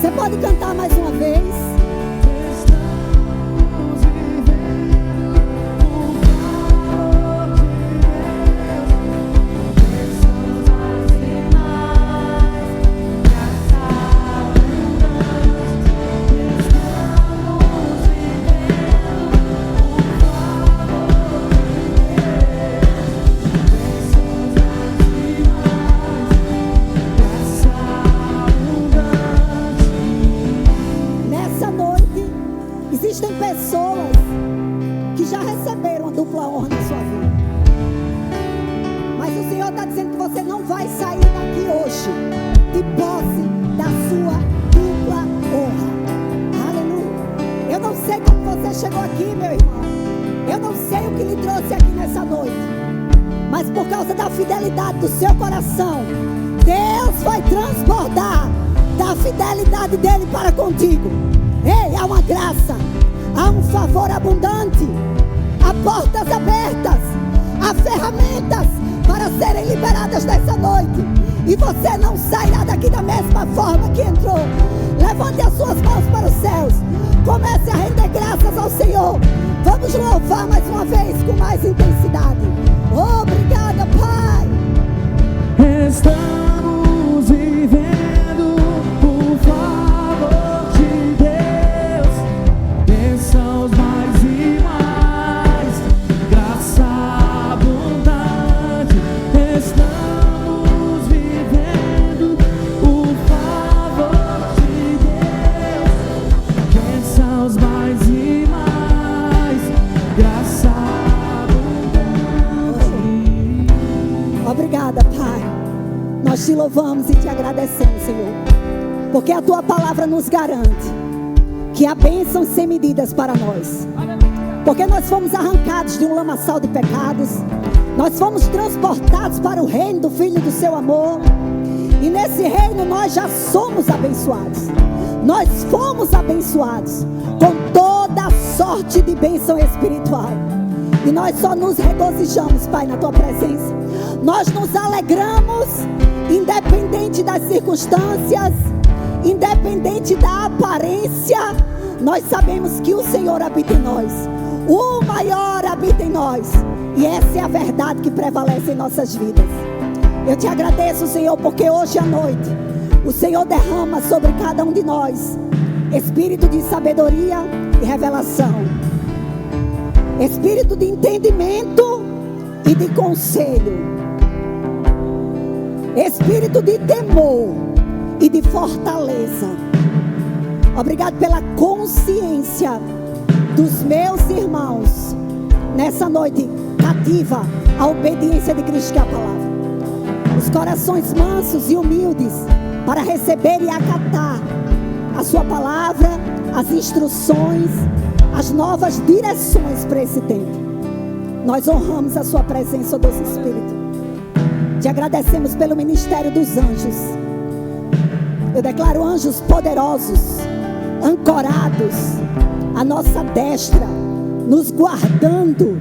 Você pode cantar mais uma vez? Existem pessoas que já receberam a dupla honra na sua vida. Mas o Senhor está dizendo que você não vai sair daqui hoje de posse da sua dupla honra. Aleluia. Eu não sei como você chegou aqui, meu irmão. Eu não sei o que lhe trouxe aqui nessa noite. Mas por causa da fidelidade do seu coração, Deus vai transbordar da fidelidade dele para contigo. Ei, há uma graça, há um favor abundante, há portas abertas, há ferramentas para serem liberadas nessa noite. E você não sairá daqui da mesma forma que entrou. Levante as suas mãos para os céus. Comece a render graças ao Senhor. Vamos louvar mais uma vez com mais intensidade. Obrigada, Pai. Estamos vivendo por favor de Deus. Bênçãos mais e mais, graça abundante. Estamos vivendo por favor de Deus. Bênçãos mais e mais, graça abundante. Obrigada, Pai. Nós te louvamos e te agradecemos, Senhor, porque a tua palavra nos garante que há bênçãos sem medidas para nós. Porque nós fomos arrancados de um lamaçal de pecados. Nós fomos transportados para o reino do Filho do seu amor. E nesse reino nós já somos abençoados. Nós fomos abençoados com toda a sorte de bênção espiritual. E nós só nos regozijamos, Pai, na tua presença. Nós nos alegramos, independente das circunstâncias, independente da aparência. Nós sabemos que o Senhor habita em nós. O maior habita em nós. E essa é a verdade que prevalece em nossas vidas. Eu te agradeço, Senhor, porque hoje à noite o Senhor derrama sobre cada um de nós espírito de sabedoria e revelação, espírito de entendimento e de conselho, espírito de temor e de fortaleza. Obrigado pela consciência dos meus irmãos nessa noite cativa à obediência de Cristo, que é a palavra. Os corações mansos e humildes para receber e acatar a sua palavra, as instruções, as novas direções para esse tempo. Nós honramos a sua presença, ó doce Espírito. Te agradecemos pelo ministério dos anjos. Eu declaro anjos poderosos, ancorados à nossa destra, nos guardando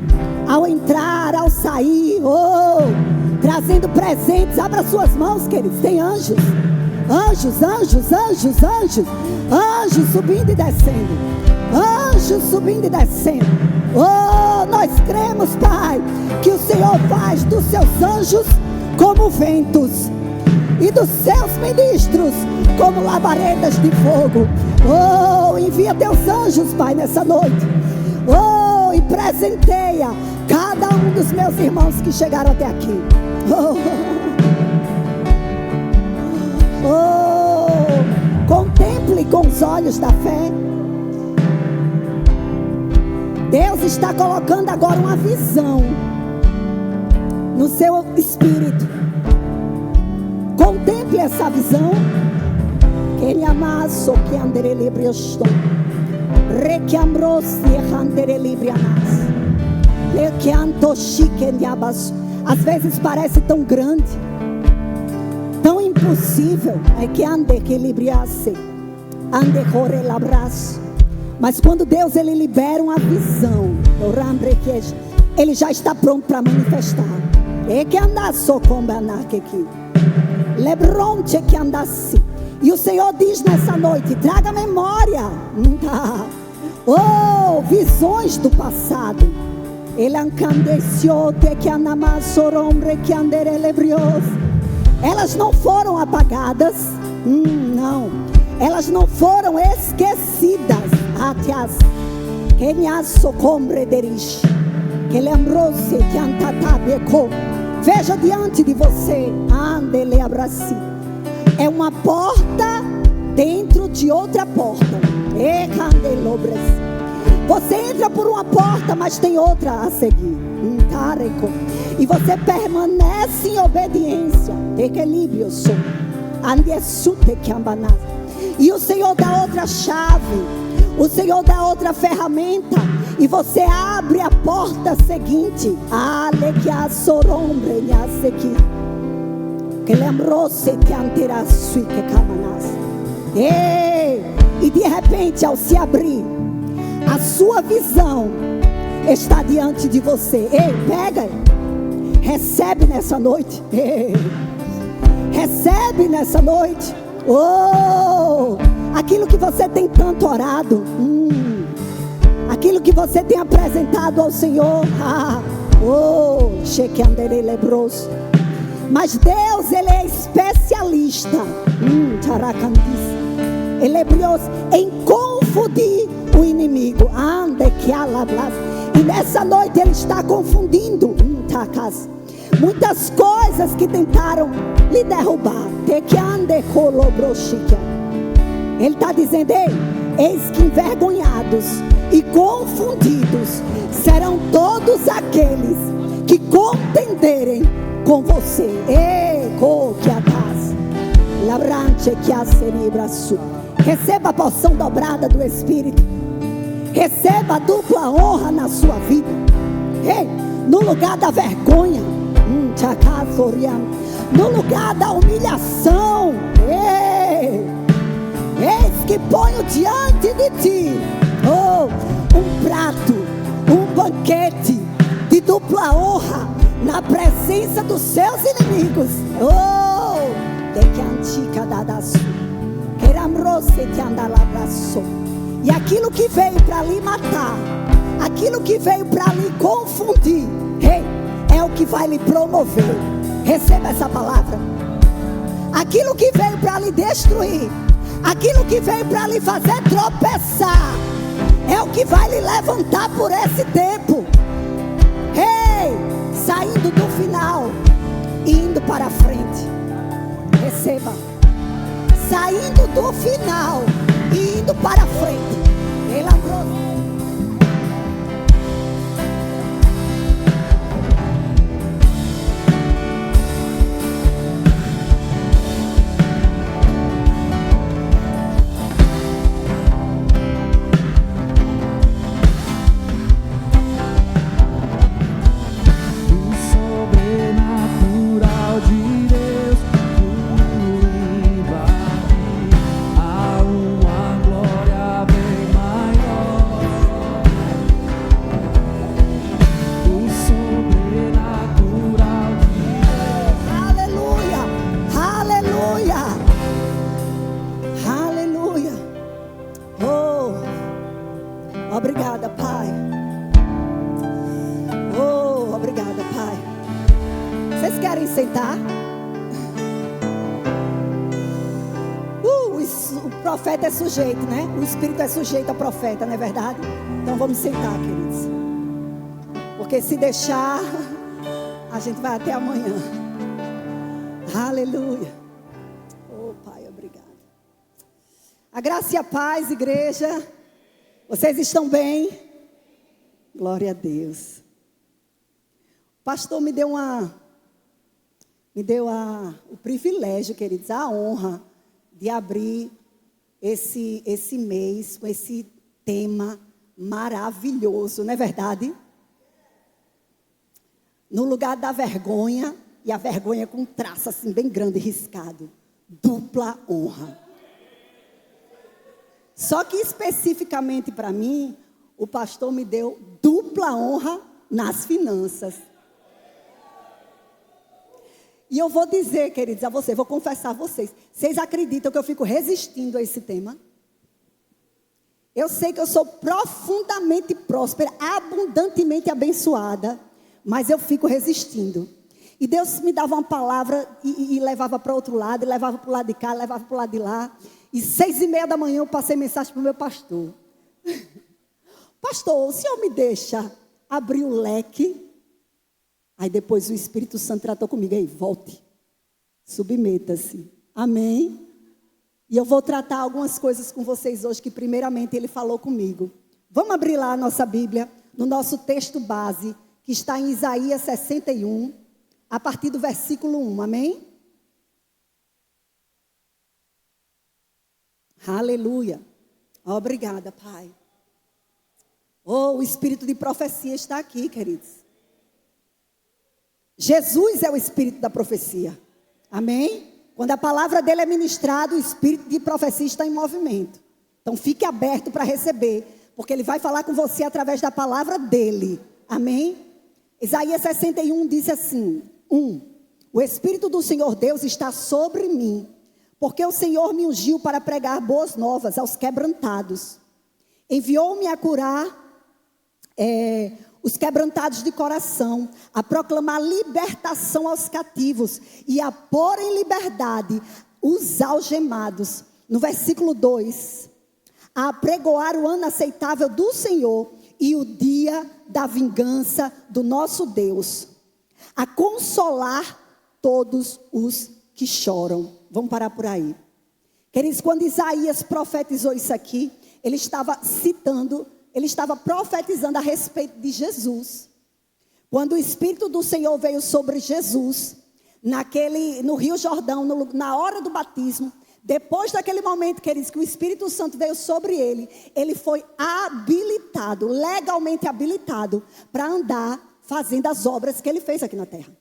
ao entrar, ao sair, trazendo presentes. Abra suas mãos, queridos. Tem anjos, anjos, anjos, anjos, anjos, anjos subindo e descendo, anjos subindo e descendo. Nós cremos, Pai, que o Senhor faz dos seus anjos como ventos e dos seus ministros como labaredas de fogo. Envia teus anjos, Pai, nessa noite. E presenteia cada um dos meus irmãos que chegaram até aqui. Contemple com os olhos da fé. Deus está colocando agora uma visão no seu espírito. Contemple essa visão. Que ele amasso que andere livre estou. Requiambrosi andere livre anas. Lequianto chique diabas. Às vezes parece tão grande, tão impossível. É que ande equilibrasse, ande corre labraço. Mas quando Deus ele libera uma visão, ele já está pronto para manifestar. É que andasse com aqui. Lebronte que andasse. E o Senhor diz nessa noite: traga memória. Oh, visões do passado. Elas não foram apagadas. Não. Elas não foram esquecidas. Veja diante de você. É uma porta dentro de outra porta. Você entra por uma porta, mas tem outra a seguir. E você permanece em obediência. E o Senhor dá outra chave. O Senhor dá outra ferramenta. E você abre a porta seguinte. E de repente, ao se abrir, a sua visão está diante de você. Ei, pega, recebe nessa noite. Recebe nessa noite. Oh, aquilo que você tem tanto orado, aquilo que você tem apresentado ao Senhor. Mas Deus, Ele é especialista. Ele é brilhoso em confundir o inimigo. E nessa noite Ele está confundindo muitas coisas que tentaram lhe derrubar. Ele está dizendo: ei, eis que envergonhados e confundidos serão todos aqueles que contenderem com você. Receba a porção dobrada do Espírito. Receba a dupla honra na sua vida. Ei, no lugar da vergonha, no lugar da humilhação, eis que ponho diante de ti um prato, um banquete de dupla honra na presença dos seus inimigos. E aquilo que veio para lhe matar, aquilo que veio para lhe confundir, é o que vai lhe promover. Receba essa palavra. Aquilo que veio para lhe destruir, aquilo que veio para lhe fazer tropeçar, é o que vai lhe levantar por esse tempo. Saindo do final e indo para a frente. Receba. Saindo do final e indo para a frente. Obrigada, Pai. Obrigada, Pai. Vocês querem sentar? O profeta é sujeito, né? O Espírito é sujeito ao profeta, não é verdade? Então vamos sentar, queridos. Porque se deixar, a gente vai até amanhã. Aleluia. Oh, Pai, obrigado. A graça e a paz, igreja. Vocês estão bem? Glória a Deus. O pastor me deu o privilégio, queridos, a honra de abrir esse mês com esse tema maravilhoso, não é verdade? No lugar da vergonha, e a vergonha com um traço assim bem grande e riscado, dupla honra. Só que especificamente para mim, o pastor me deu dupla honra nas finanças. E eu vou dizer, queridos, a vocês, vou confessar a vocês. Vocês acreditam que eu fico resistindo a esse tema? Eu sei que eu sou profundamente próspera, abundantemente abençoada, mas eu fico resistindo. E Deus me dava uma palavra e levava para outro lado, e levava para o lado de cá, levava para o lado de lá. E 6:30 da manhã eu passei mensagem para o meu pastor. Pastor, o senhor me deixa abrir o leque? Aí depois o Espírito Santo tratou comigo. Aí, volte, submeta-se. Amém? E eu vou tratar algumas coisas com vocês hoje que primeiramente ele falou comigo. Vamos abrir lá a nossa Bíblia, no nosso texto base, que está em Isaías 61, a partir do versículo 1. Amém? Aleluia. Obrigada, Pai. Oh, o espírito de profecia está aqui, queridos. Jesus é o espírito da profecia. Amém? Quando a palavra dele é ministrada, o espírito de profecia está em movimento. Então fique aberto para receber, porque ele vai falar com você através da palavra dele. Amém? Isaías 61 diz assim: 1. O Espírito do Senhor Deus está sobre mim, porque o Senhor me ungiu para pregar boas novas aos quebrantados. Enviou-me a curar os quebrantados de coração, a proclamar libertação aos cativos e a pôr em liberdade os algemados. No versículo 2, a apregoar o ano aceitável do Senhor e o dia da vingança do nosso Deus, a consolar todos os que choram. Vamos parar por aí. Queridos, quando Isaías profetizou isso aqui, ele estava profetizando a respeito de Jesus. Quando o Espírito do Senhor veio sobre Jesus, no Rio Jordão, na hora do batismo, depois daquele momento, queridos, que o Espírito Santo veio sobre ele, ele foi habilitado, legalmente habilitado, para andar fazendo as obras que ele fez aqui na terra.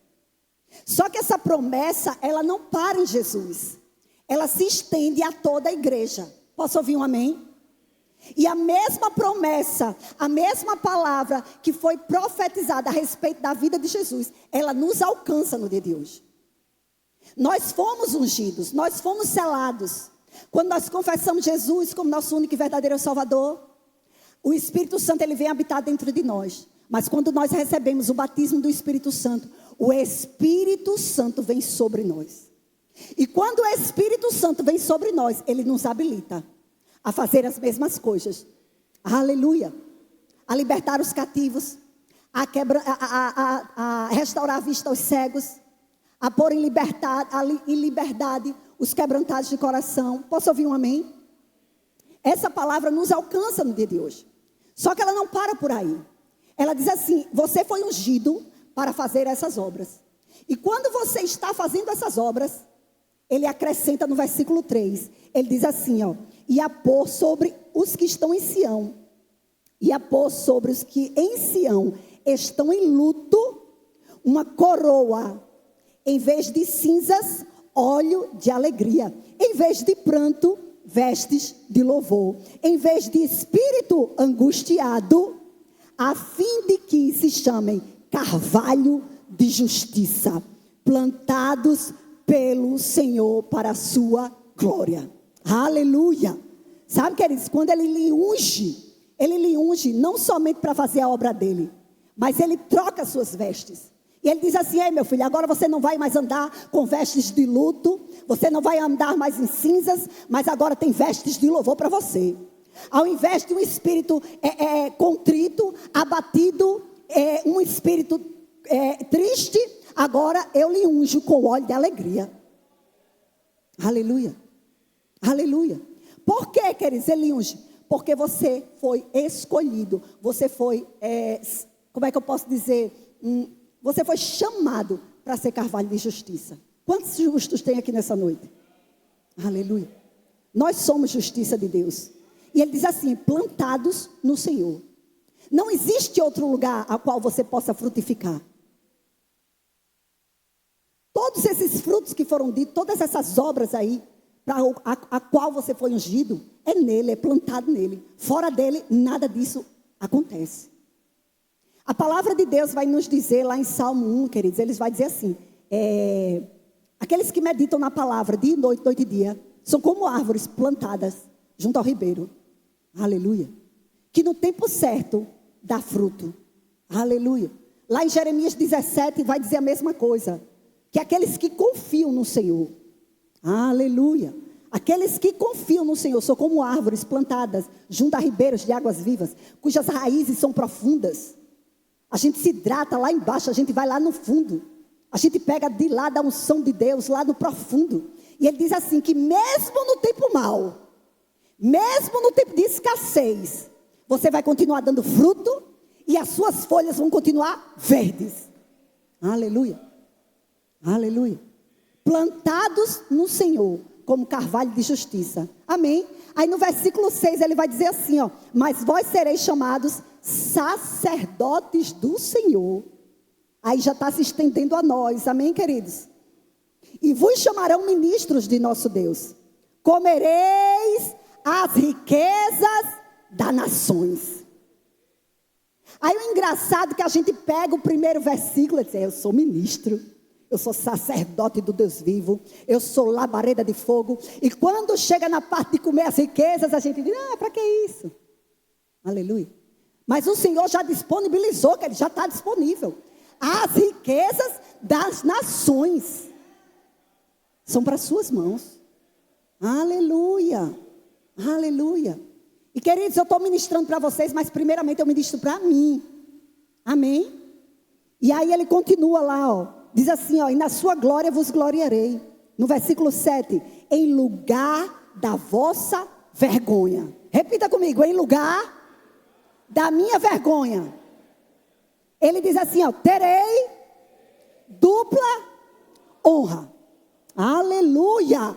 Só que essa promessa, ela não para em Jesus. Ela se estende a toda a igreja. Posso ouvir um amém? E a mesma promessa, a mesma palavra que foi profetizada a respeito da vida de Jesus, ela nos alcança no dia de hoje. Nós fomos ungidos, nós fomos selados. Quando nós confessamos Jesus como nosso único e verdadeiro Salvador, o Espírito Santo ele vem habitar dentro de nós. Mas quando nós recebemos o batismo do Espírito Santo, o Espírito Santo vem sobre nós. E quando o Espírito Santo vem sobre nós, ele nos habilita a fazer as mesmas coisas. Aleluia. A libertar os cativos, a restaurar a vista aos cegos, a pôr em liberdade os quebrantados de coração. Posso ouvir um amém? Essa palavra nos alcança no dia de hoje. Só que ela não para por aí. Ela diz assim: você foi ungido para fazer essas obras. E quando você está fazendo essas obras, ele acrescenta no versículo 3. Ele diz assim, ó: e a pôr sobre os que estão em Sião, e a pôr sobre os que em Sião estão em luto, uma coroa, em vez de cinzas, óleo de alegria, em vez de pranto, vestes de louvor, em vez de espírito angustiado, a fim de que se chamem carvalho de justiça, plantados pelo Senhor para a sua glória. Aleluia. Sabe, queridos, quando ele lhe unge não somente para fazer a obra dele, mas ele troca as suas vestes. E ele diz assim: ei, meu filho, agora você não vai mais andar com vestes de luto, você não vai andar mais em cinzas, mas agora tem vestes de louvor para você. Ao invés de um espírito contrito, abatido, um espírito triste, agora eu lhe unjo com óleo de alegria. Aleluia. Aleluia. Por que, queridos, ele unge? Porque você foi escolhido. Você foi, como é que eu posso dizer? Você foi chamado para ser carvalho de justiça. Quantos justos tem aqui nessa noite? Aleluia. Nós somos justiça de Deus. E ele diz assim: plantados no Senhor. Não existe outro lugar a qual você possa frutificar. Todos esses frutos que foram ditos, todas essas obras aí, para a qual você foi ungido, é nele, é plantado nele. Fora dele, nada disso acontece. A palavra de Deus vai nos dizer lá em Salmo 1, queridos, eles vai dizer assim, Aqueles que meditam na palavra dia e noite, noite e dia, são como árvores plantadas junto ao ribeiro. Aleluia. Que no tempo certo dá fruto. Aleluia. Lá em Jeremias 17 vai dizer a mesma coisa. Que aqueles que confiam no Senhor. Aleluia. Aqueles que confiam no Senhor são como árvores plantadas junto a ribeiros de águas vivas, cujas raízes são profundas. A gente se hidrata lá embaixo, a gente vai lá no fundo. A gente pega de lá da unção de Deus, lá no profundo. E ele diz assim, que mesmo no tempo mau, mesmo no tempo de escassez, você vai continuar dando fruto e as suas folhas vão continuar verdes. Aleluia. Aleluia. Plantados no Senhor, como carvalho de justiça. Amém? Aí no versículo 6 ele vai dizer assim, ó. Mas vós sereis chamados sacerdotes do Senhor. Aí já está se estendendo a nós. Amém, queridos? E vos chamarão ministros de nosso Deus. Comereis as riquezas das nações. Aí o engraçado é que a gente pega o primeiro versículo e diz, eu sou ministro. Eu sou sacerdote do Deus vivo. Eu sou labareda de fogo. E quando chega na parte de comer as riquezas, a gente diz, para que isso? Aleluia. Mas o Senhor já disponibilizou, que ele já está disponível. As riquezas das nações são para suas mãos. Aleluia. Aleluia. E queridos, eu estou ministrando para vocês, mas primeiramente eu ministro para mim. Amém? E aí ele continua lá, ó. Diz assim, ó, e na sua glória vos gloriarei. No versículo 7, em lugar da vossa vergonha. Repita comigo, em lugar da minha vergonha. Ele diz assim, ó, terei dupla honra. Aleluia.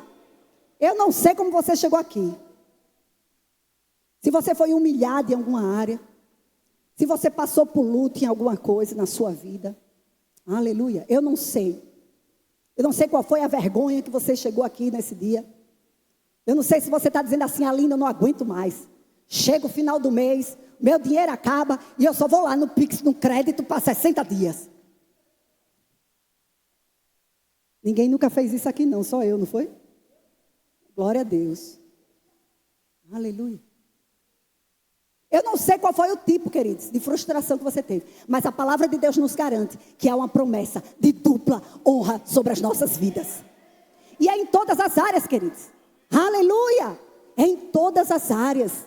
Eu não sei como você chegou aqui. Se você foi humilhado em alguma área. Se você passou por luta em alguma coisa na sua vida. Aleluia. Eu não sei. Eu não sei qual foi a vergonha que você chegou aqui nesse dia. Eu não sei se você está dizendo assim, Aline, eu não aguento mais. Chega o final do mês, meu dinheiro acaba e eu só vou lá no Pix, no crédito para 60 dias. Ninguém nunca fez isso aqui não, só eu, não foi? Glória a Deus. Aleluia. Eu não sei qual foi o tipo, queridos, de frustração que você teve. Mas a palavra de Deus nos garante que há uma promessa de dupla honra sobre as nossas vidas. E é em todas as áreas, queridos. Aleluia. É em todas as áreas.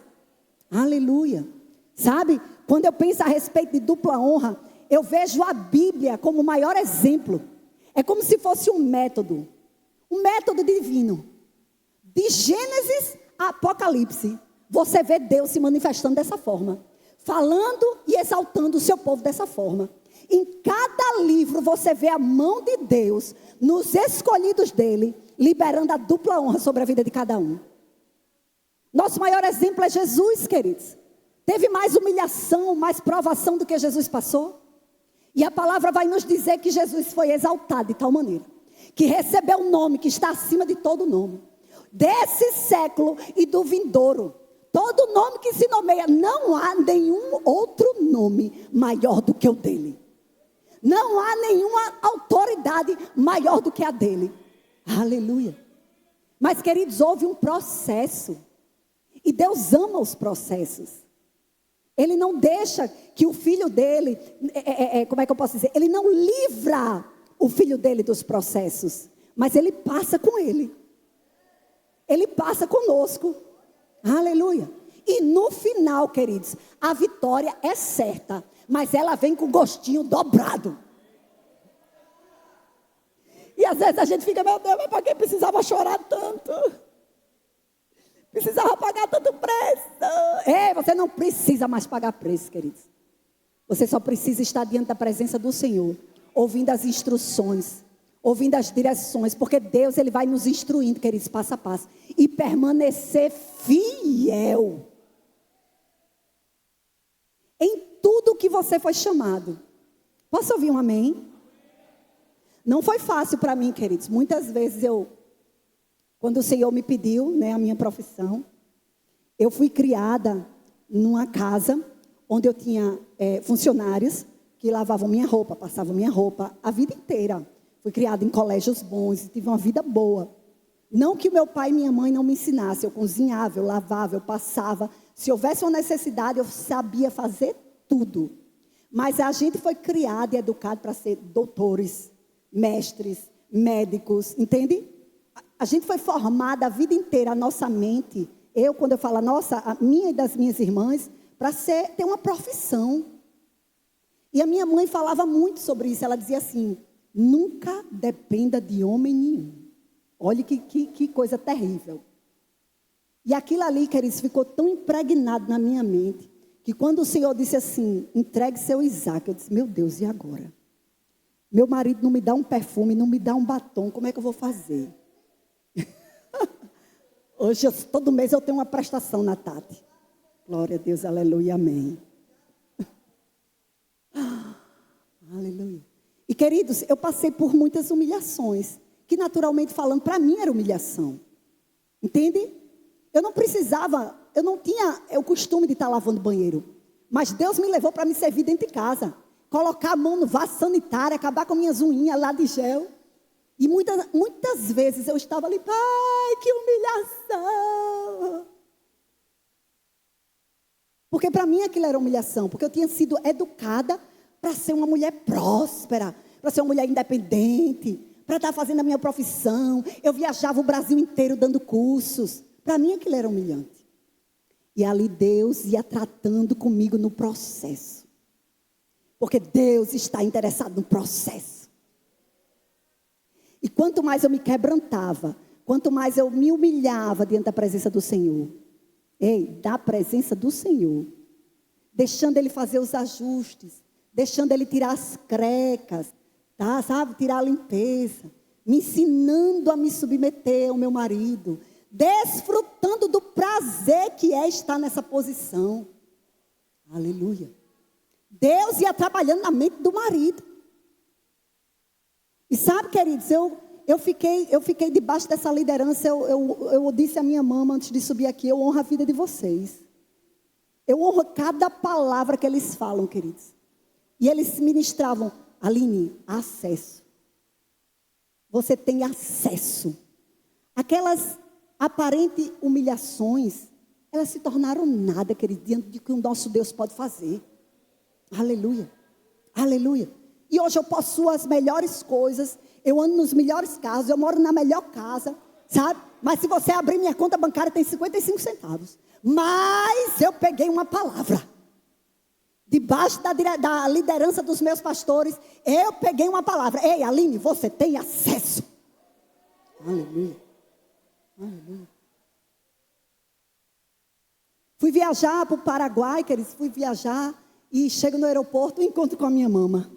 Aleluia. Sabe, quando eu penso a respeito de dupla honra, eu vejo a Bíblia como o maior exemplo. É como se fosse um método divino. De Gênesis a Apocalipse. Você vê Deus se manifestando dessa forma. Falando e exaltando o seu povo dessa forma. Em cada livro você vê a mão de Deus nos escolhidos dele, liberando a dupla honra sobre a vida de cada um. Nosso maior exemplo é Jesus, queridos. Teve mais humilhação, mais provação do que Jesus passou. E a palavra vai nos dizer que Jesus foi exaltado de tal maneira. Que recebeu um nome que está acima de todo nome. Desse século e do vindouro. Todo nome que se nomeia, não há nenhum outro nome maior do que o dele. Não há nenhuma autoridade maior do que a dele. Aleluia. Mas, queridos, houve um processo. E Deus ama os processos. Ele não deixa que o filho dele, como é que eu posso dizer? Ele não livra o filho dele dos processos. Mas ele passa com ele. Ele passa conosco. Aleluia. E no final, queridos, a vitória é certa. Mas ela vem com gostinho dobrado. E às vezes a gente fica, meu Deus, mas para que precisava chorar tanto? Precisava pagar tanto preço. Você não precisa mais pagar preço, queridos. Você só precisa estar diante da presença do Senhor. Ouvindo as instruções. Ouvindo as direções, porque Deus ele vai nos instruindo, queridos, passo a passo. E permanecer fiel. Em tudo que você foi chamado. Posso ouvir um amém? Não foi fácil para mim, queridos. Muitas vezes quando o Senhor me pediu, a minha profissão, eu fui criada numa casa onde eu tinha funcionários que lavavam minha roupa, passavam minha roupa a vida inteira. Fui criada em colégios bons e tive uma vida boa. Não que meu pai e minha mãe não me ensinassem. Eu cozinhava, eu lavava, eu passava. Se houvesse uma necessidade, eu sabia fazer tudo. Mas a gente foi criado e educado para ser doutores, mestres, médicos, entende? A gente foi formada a vida inteira, a nossa mente. Quando eu falo a nossa, a minha e das minhas irmãs, para ter uma profissão. E a minha mãe falava muito sobre isso. Ela dizia assim: nunca dependa de homem nenhum. Olha que coisa terrível. E aquilo ali, queridos, ficou tão impregnado na minha mente, que quando o Senhor disse assim: entregue seu Isaac, eu disse: meu Deus, e agora? Meu marido não me dá um perfume, não me dá um batom, como é que eu vou fazer? Hoje, todo mês eu tenho uma prestação na Tati. Glória a Deus, aleluia, amém. Aleluia. E queridos, eu passei por muitas humilhações, que naturalmente falando, para mim era humilhação. Entende? Eu não precisava, eu não tinha o costume de estar lavando banheiro. Mas Deus me levou para me servir dentro de casa. Colocar a mão no vaso sanitário, acabar com minhas unhas lá de gel. E muitas vezes eu estava ali: pai, que humilhação. Porque para mim aquilo era humilhação. Porque eu tinha sido educada para ser uma mulher próspera, para ser uma mulher independente, para estar fazendo a minha profissão. Eu viajava o Brasil inteiro dando cursos. Para mim aquilo era humilhante. E ali Deus ia tratando comigo no processo. Porque Deus está interessado no processo. E quanto mais eu me quebrantava, quanto mais eu me humilhava diante da presença do Senhor. Da presença do Senhor. Deixando Ele fazer os ajustes. Deixando Ele tirar as crecas. Tá, sabe? Tirar a limpeza. Me ensinando a me submeter ao meu marido. Desfrutando do prazer que é estar nessa posição. Aleluia. Deus ia trabalhando na mente do marido. E sabe, queridos, eu fiquei debaixo dessa liderança. Eu disse à minha mama antes de subir aqui: eu honro a vida de vocês. Eu honro cada palavra que eles falam, queridos. E eles ministravam: Aline, acesso. Você tem acesso. Aquelas aparentes humilhações, elas se tornaram nada, querido, diante do que o nosso Deus pode fazer. Aleluia. Aleluia. E hoje eu possuo as melhores coisas. Eu ando nos melhores carros. Eu moro na melhor casa. Sabe? Mas se você abrir minha conta bancária, tem 55 centavos. Mas eu peguei uma palavra. Debaixo da liderança dos meus pastores, eu peguei uma palavra. Ei, Aline, você tem acesso. Aleluia. Aleluia. Fui viajar para o Paraguai, queridos. Fui viajar e chego no aeroporto e encontro com a minha mama.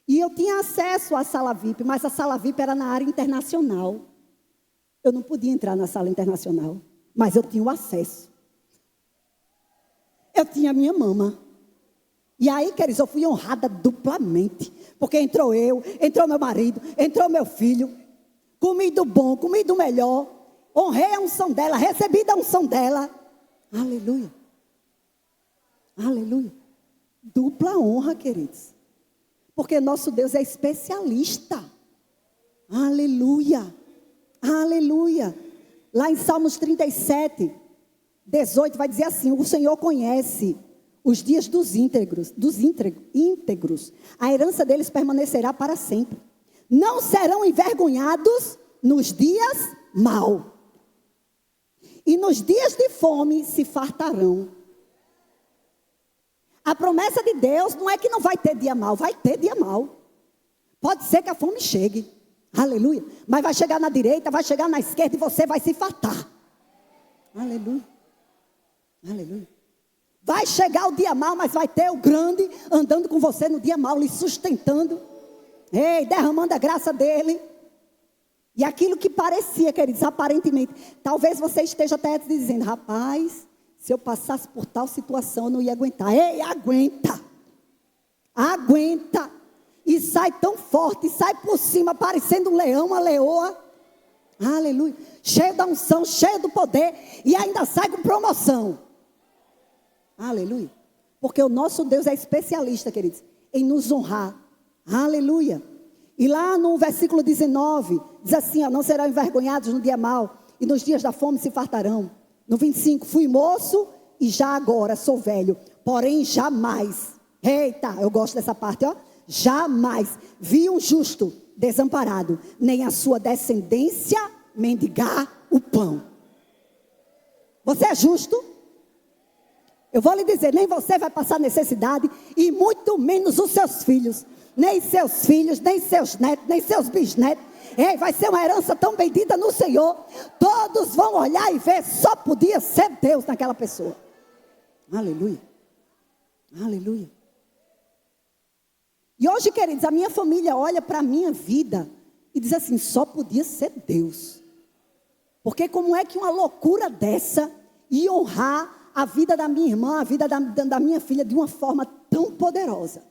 E eu tinha acesso à sala VIP, mas a sala VIP era na área internacional. Eu não podia entrar na sala internacional, mas eu tinha o acesso. Eu tinha a minha mama. E aí, queridos, eu fui honrada duplamente. Porque entrou meu marido, entrou meu filho. Comi do bom, comi do melhor. Honrei a unção dela, recebi da unção dela. Aleluia. Aleluia. Dupla honra, queridos. Porque nosso Deus é especialista. Aleluia. Aleluia. Lá em Salmos 37, 18, vai dizer assim: o Senhor conhece os dias dos íntegros. A herança deles permanecerá para sempre. Não serão envergonhados nos dias maus. E nos dias de fome se fartarão. A promessa de Deus não é que não vai ter dia mau, vai ter dia mau. Pode ser que a fome chegue, aleluia. Mas vai chegar na direita, vai chegar na esquerda e você vai se fartar. Aleluia, aleluia. Vai chegar o dia mau, mas vai ter o grande andando com você no dia mau, lhe sustentando. Derramando a graça dele. E aquilo que parecia, queridos, aparentemente, talvez você esteja até dizendo: rapaz, se eu passasse por tal situação, eu não ia aguentar. Aguenta. Aguenta. E sai tão forte, sai por cima, parecendo um leão, uma leoa. Aleluia. Cheio da unção, cheio do poder. E ainda sai com promoção. Aleluia. Porque o nosso Deus é especialista, queridos, em nos honrar Aleluia. E lá no versículo 19, diz assim, ó, não serão envergonhados no dia mau, e nos dias da fome se fartarão. No 25, fui moço e já agora sou velho, porém jamais, eita, eu gosto dessa parte, ó, jamais vi um justo desamparado, nem a sua descendência mendigar o pão. Você é justo? Eu vou lhe dizer, nem você vai passar necessidade, e muito menos os seus filhos, nem seus filhos, nem seus netos, nem seus bisnetos. Ei, vai ser uma herança tão bendita no Senhor. Todos vão olhar e ver, só podia ser Deus naquela pessoa. Aleluia. Aleluia. E hoje, queridos, a minha família olha para a minha vida e diz assim, só podia ser Deus. Porque como é que uma loucura dessa ia honrar a vida da minha irmã, a vida da minha filha de uma forma tão poderosa?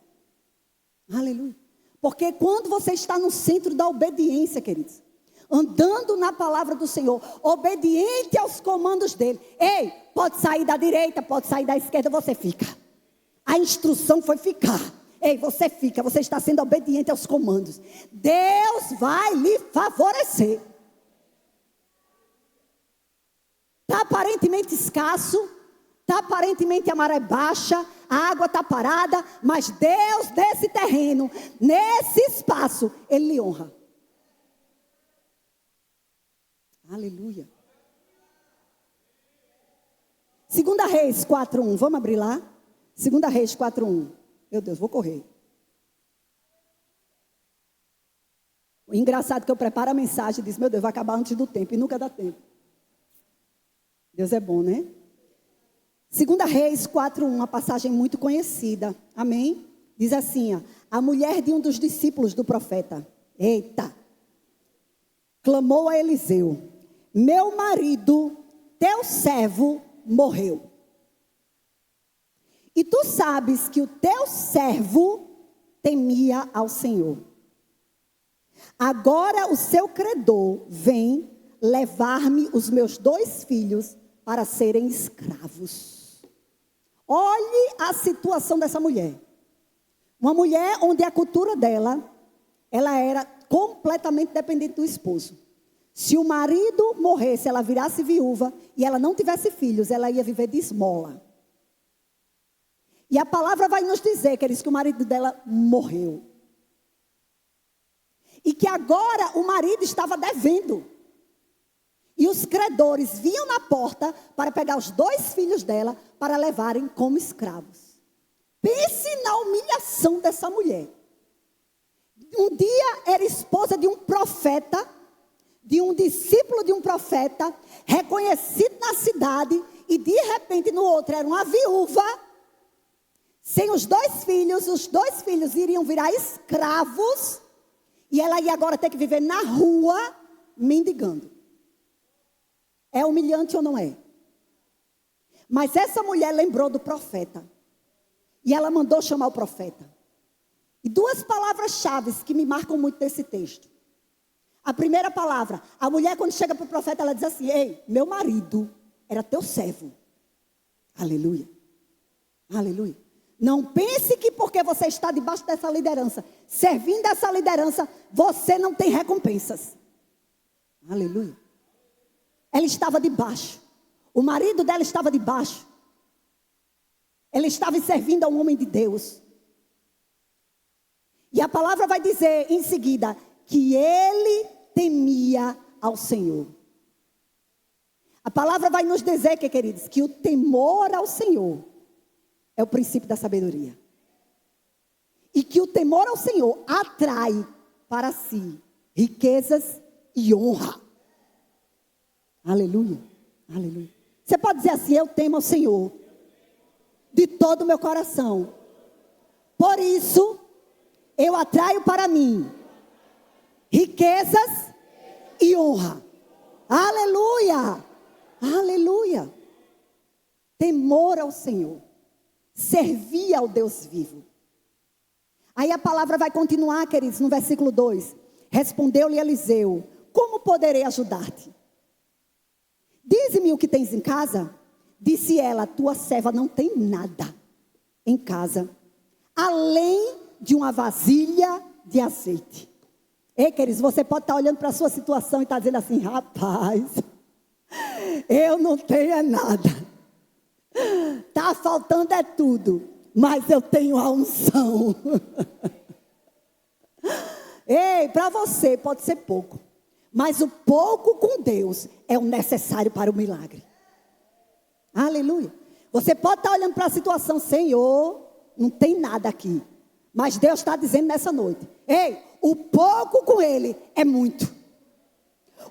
Aleluia. Porque quando você está no centro da obediência, queridos, andando na palavra do Senhor, obediente aos comandos dele, ei, pode sair da direita, pode sair da esquerda, você fica. A instrução foi ficar. Ei, você fica, você está sendo obediente aos comandos. Deus vai lhe favorecer. Está aparentemente escasso, está aparentemente a maré baixa, a água está parada, mas Deus nesse terreno, nesse espaço, Ele lhe honra. Aleluia. 2 Reis 4:1, vamos abrir lá? 2 Reis 4:1. Meu Deus, vou correr. O engraçado é que eu preparo a mensagem e diz, meu Deus, vai acabar antes do tempo, e nunca dá tempo. Deus é bom, né? 2 Reis 4:1, uma passagem muito conhecida. Amém? Diz assim, ó, a mulher de um dos discípulos do profeta, eita, clamou a Eliseu, meu marido, teu servo, morreu. E tu sabes que o teu servo temia ao Senhor. Agora o seu credor vem levar-me os meus 2 filhos para serem escravos. Olhe a situação dessa mulher. Uma mulher onde a cultura dela, ela era completamente dependente do esposo. Se o marido morresse, ela virasse viúva e ela não tivesse filhos, ela ia viver de esmola. E a palavra vai nos dizer, queridos, que o marido dela morreu. E que agora o marido estava devendo. E os credores vinham na porta para pegar os 2 filhos dela para levarem como escravos. Pense na humilhação dessa mulher. Um dia era esposa de um profeta, de um discípulo de um profeta, reconhecido na cidade, e de repente no outro era uma viúva, sem os 2 filhos iriam virar escravos, e ela ia agora ter que viver na rua, mendigando. É humilhante ou não é? Mas essa mulher lembrou do profeta. E ela mandou chamar o profeta. E 2 palavras-chave que me marcam muito desse texto. A primeira palavra, a mulher quando chega para o profeta, ela diz assim, ei, meu marido era teu servo. Aleluia. Aleluia. Não pense que porque você está debaixo dessa liderança, servindo essa liderança, você não tem recompensas. Aleluia. Ela estava debaixo. O marido dela estava debaixo. Ela estava servindo a um homem de Deus. E a palavra vai dizer em seguida que ele temia ao Senhor. A palavra vai nos dizer, queridos, que o temor ao Senhor é o princípio da sabedoria. E que o temor ao Senhor atrai para si riquezas e honra. Aleluia, aleluia. Você pode dizer assim, eu temo ao Senhor de todo o meu coração. Por isso, eu atraio para mim riquezas e honra. Aleluia, aleluia. Temor ao Senhor. Servir ao Deus vivo. Aí a palavra vai continuar, queridos, no versículo 2. Respondeu-lhe Eliseu, como poderei ajudar-te? Dize-me o que tens em casa. Disse ela, tua serva não tem nada em casa, além de uma vasilha de azeite. Ei, queridos, você pode estar olhando para a sua situação e estar dizendo assim: rapaz, eu não tenho é nada. Está faltando é tudo, mas eu tenho a unção. Ei, para você pode ser pouco, mas o pouco com Deus é o necessário para o milagre. Aleluia. Você pode estar olhando para a situação: Senhor, não tem nada aqui. Mas Deus está dizendo nessa noite: ei, o pouco com Ele é muito.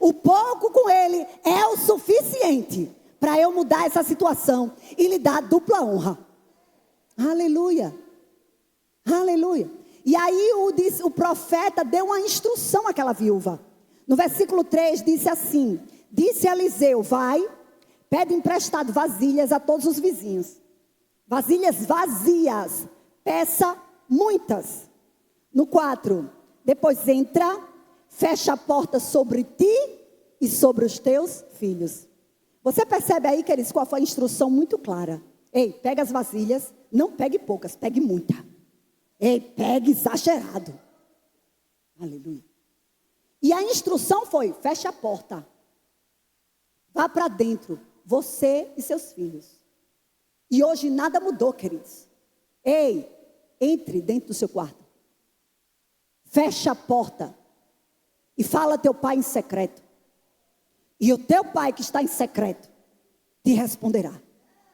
O pouco com Ele é o suficiente para eu mudar essa situação e lhe dar dupla honra. Aleluia. Aleluia. E aí o profeta deu uma instrução àquela viúva. No versículo 3 disse assim: disse Eliseu: vai, pede emprestado vasilhas a todos os vizinhos. Vasilhas vazias, peça muitas. No 4, depois entra, fecha a porta sobre ti e sobre os teus filhos. Você percebe aí, queridos, qual foi a instrução muito clara? Ei, pega as vasilhas, não pegue poucas, pegue muita. Ei, pegue exagerado. Aleluia. E a instrução foi: fecha a porta. Vá para dentro, você e seus filhos. E hoje nada mudou, queridos. Ei, entre dentro do seu quarto. Fecha a porta. E fala a teu pai em secreto. E o teu pai que está em secreto te responderá.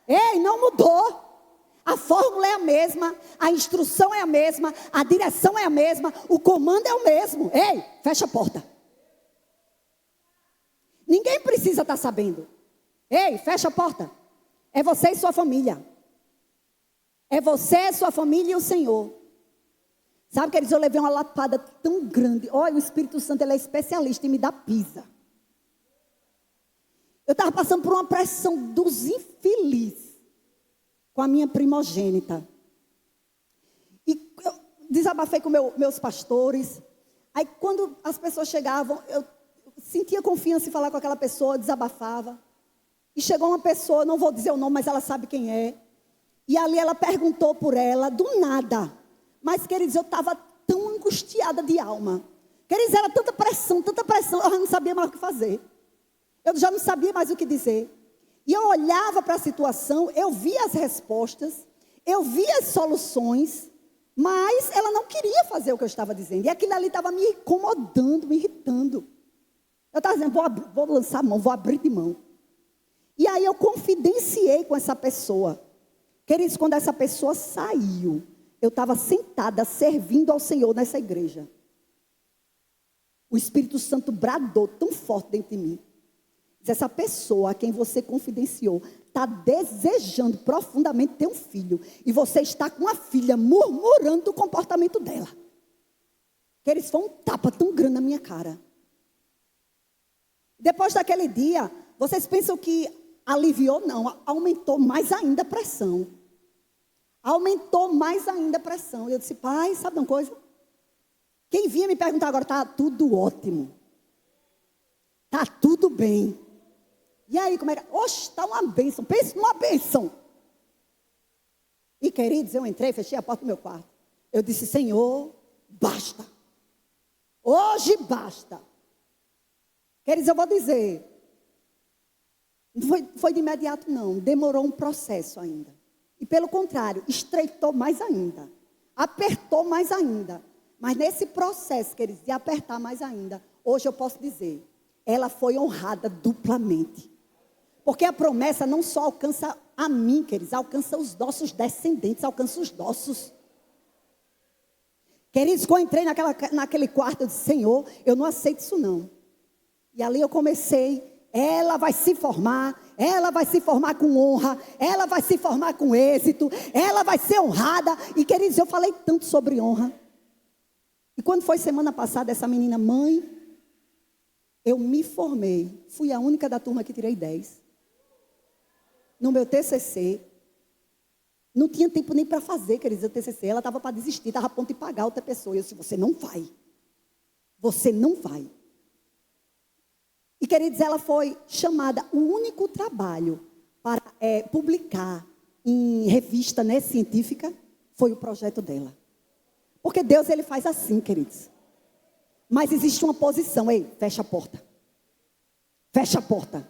Ei, não mudou. A fórmula é a mesma, a instrução é a mesma, a direção é a mesma, o comando é o mesmo. Ei, fecha a porta. Ninguém precisa estar sabendo. Ei, fecha a porta. É você e sua família. É você, sua família e o Senhor. Sabe, queridos, eu levei uma lapada tão grande. Olha, o Espírito Santo, ele é especialista em me dar pisa. Eu estava passando por uma pressão dos infelizes com a minha primogênita. E eu desabafei com meus pastores. Aí quando as pessoas chegavam, eu sentia confiança em falar com aquela pessoa, desabafava. E chegou uma pessoa, não vou dizer o nome, mas ela sabe quem é. E ali ela perguntou por ela, do nada. Mas, queridos, eu estava tão angustiada de alma. Queridos, era tanta pressão, eu já não sabia mais o que fazer. Eu já não sabia mais o que dizer. E eu olhava para a situação, eu via as respostas, eu via as soluções, mas ela não queria fazer o que eu estava dizendo. E aquilo ali estava me incomodando, me irritando. Eu estava dizendo: vou lançar a mão, vou abrir de mão. E aí eu confidenciei com essa pessoa. Queridos, quando essa pessoa saiu, eu estava sentada servindo ao Senhor nessa igreja. O Espírito Santo bradou tão forte dentro de mim. Diz: essa pessoa a quem você confidenciou está desejando profundamente ter um filho. E você está com a filha murmurando do comportamento dela. Queridos, foi um tapa tão grande na minha cara. Depois daquele dia, vocês pensam que aliviou? Não, aumentou mais ainda a pressão. Aumentou mais ainda a pressão. Eu disse: pai, sabe de uma coisa? Quem vinha me perguntar agora: está tudo ótimo. Está tudo bem. E aí, como é que... Oxe, está uma bênção. Pense numa bênção. E, queridos, eu entrei, fechei a porta do meu quarto. Eu disse: Senhor, basta. Hoje basta. Queridos, eu vou dizer. Não foi de imediato, não. Demorou um processo ainda. E pelo contrário, estreitou mais ainda. Apertou mais ainda. Mas nesse processo, queridos, de apertar mais ainda, hoje eu posso dizer, ela foi honrada duplamente. Porque a promessa não só alcança a mim, queridos, alcança os nossos descendentes, alcança os nossos. Queridos, quando eu entrei naquele quarto, eu disse: Senhor, eu não aceito isso não. E ali eu comecei. Ela vai se formar com honra, ela vai se formar com êxito, ela vai ser honrada. E, queridos, eu falei tanto sobre honra. E quando foi semana passada, essa menina: mãe, eu me formei, fui a única da turma que tirei 10. No meu TCC, não tinha tempo nem para fazer, queridos, o TCC. Ela estava para desistir, estava a ponto de pagar outra pessoa. Eu disse: você não vai. Você não vai. E, queridos, ela foi chamada, o único trabalho para publicar em revista, né, científica, foi o projeto dela. Porque Deus, ele faz assim, queridos. Mas existe uma posição. Ei, fecha a porta. Fecha a porta.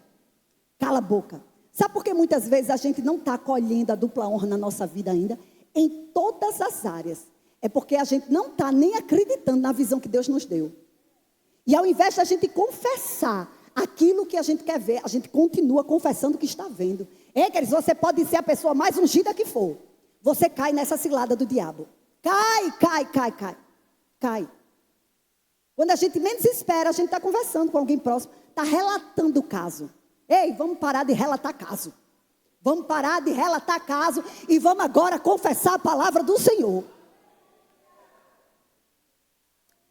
Cala a boca. Sabe por que muitas vezes a gente não está colhendo a dupla honra na nossa vida ainda? Em todas as áreas. É porque a gente não está nem acreditando na visão que Deus nos deu. E ao invés de a gente confessar aquilo que a gente quer ver, a gente continua confessando o que está vendo. Ei, queridos, você pode ser a pessoa mais ungida que for. Você cai nessa cilada do diabo. Cai. Quando a gente menos espera, a gente está conversando com alguém próximo, está relatando o caso. Ei, vamos parar de relatar caso. Vamos parar de relatar caso e vamos agora confessar a palavra do Senhor.